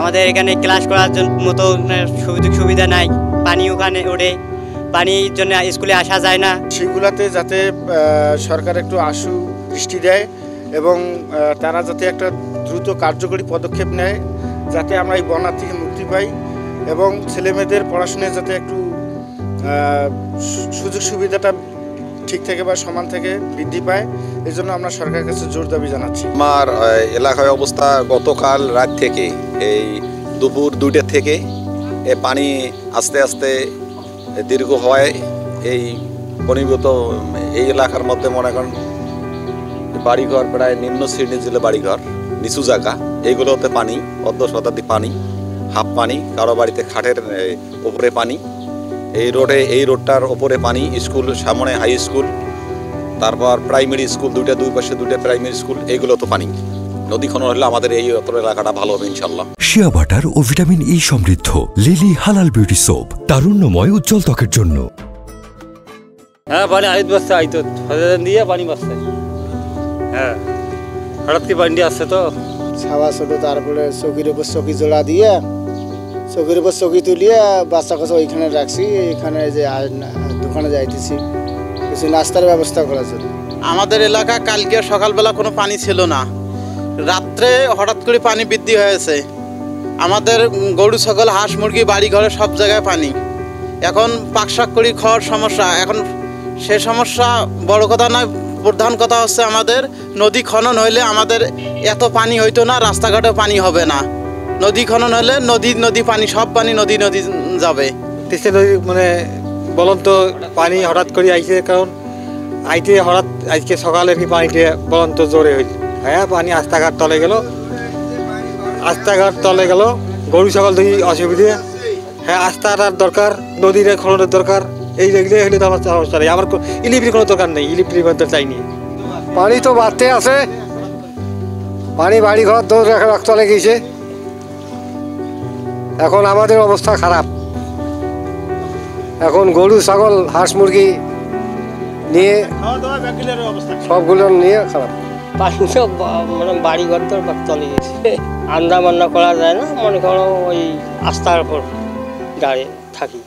আমাদের এখানে ক্লাস করার মতো সুযোগ সুবিধা নাই। পানি ওখানে ওঠে, পানির জন্য স্কুলে আসা যায় না। সেগুলাতে যাতে সরকার একটু আশু দৃষ্টি দেয় এবং তারা যাতে একটা দ্রুত কার্যকরী পদক্ষেপ নেয়, যাতে আমরা এই বন্যা থেকে মুক্তি পাই এবং ছেলেমেয়েদের পড়াশোনায় যাতে একটু সুযোগ সুবিধাটা ঠিক থেকে বা সমান থেকে বৃদ্ধি পায়, এই জন্য আমরা সরকারের কাছে জোর দাবি জানাচ্ছি। আমার এলাকায় অবস্থা গতকাল রাত থেকে এই দুপুর 2টা থেকে পানি আস্তে আস্তে দীর্ঘ হওয়ায় এই ঘনীভূত এই এলাকার মধ্যে মনে করেন বাড়িঘর প্রায় নিম্ন শ্রেণীর যে বাড়িঘর, নিচু জায়গা, এইগুলোতে পানি, অর্ধ শতাব্দী পানি, হাফ পানি, কারো বাড়িতে খাটের ওপরে পানি, এই রোডটার ওপরে পানি, স্কুল সামনে হাই স্কুল, তারপর প্রাইমারি স্কুল দুই পাশে দুইটা প্রাইমারি স্কুল, এইগুলো তো পানি। নদী খনন হলে আমাদের এই অতর এলাকাটা ভালো হবে ইনশাল্লাহ। শিয়া বাটার ও ভিটামিন ই সমৃদ্ধ লিলি হালাল বিউটি সোপ, তারুণ্যময় উজ্জ্বল ত্বকের জন্য। হ্যাঁ, পানি আইত বাসছে, আইত দিয়ে পানি বাসছে। হ্যাঁ, হঠাৎ কি পানি আসছে তো ছাওয়া ছোট, তারপরে চকির উপর চকি জোড়া দিয়ে চকির উপর চকি তুলিয়ে বাচ্চা কাছে ওইখানে রাখছি। এখানে যে দোকানে যাইতেছি কিছু নাস্তার ব্যবস্থা করার জন্য। আমাদের এলাকা কালকে সকালবেলা কোনো পানি ছিল না, রাত্রে হঠাৎ করে পানি বৃদ্ধি হয়েছে। আমাদের গরু ছাগল হাঁস মুরগি বাড়ি ঘরে সব জায়গায় পানি। এখন পাকশাক করি খাওয়ার সমস্যা। এখন সে সমস্যা বড় কথা নয়, প্রধান কথা হচ্ছে আমাদের নদী খনন হইলে আমাদের এত পানি হইতো না, রাস্তাঘাটে পানি হবে না। নদী খনন হলে নদী পানি, সব পানি নদী যাবে। তিস্তা নদী মানে বলুন তো পানি হঠাৎ করে আইছে, কারণ আইতে হঠাৎ আজকে সকালে কি পানিতে বলুন তো জোরে হয়েছে। হ্যাঁ, পানি রাস্তাঘাট তলে গেল, গরু ছাগল ধরি অসুবিধে। হ্যাঁ, রাস্তাটার দরকার, নদীর খননের দরকার, এই রেগুলো হলে তো আমার সমস্যা নেই। আমার ইলেকট্রিক কোনো দরকার নেই, ইলেকট্রিক চাইনি। পানি তো বাড়তে আছে, পানি বাড়ি ঘর দৌড় তলে গেছে। এখন আমাদের অবস্থা খারাপ। এখন গরু ছাগল হাঁস মুরগি নিয়ে সবগুলো নিয়ে খারাপ। পানি তো মানে বাড়ি ঘর তো চলে গেছে, আন্দামান্না করা যায় না। মনে করো ওই আস্থার উপর দাঁড়িয়ে থাকি।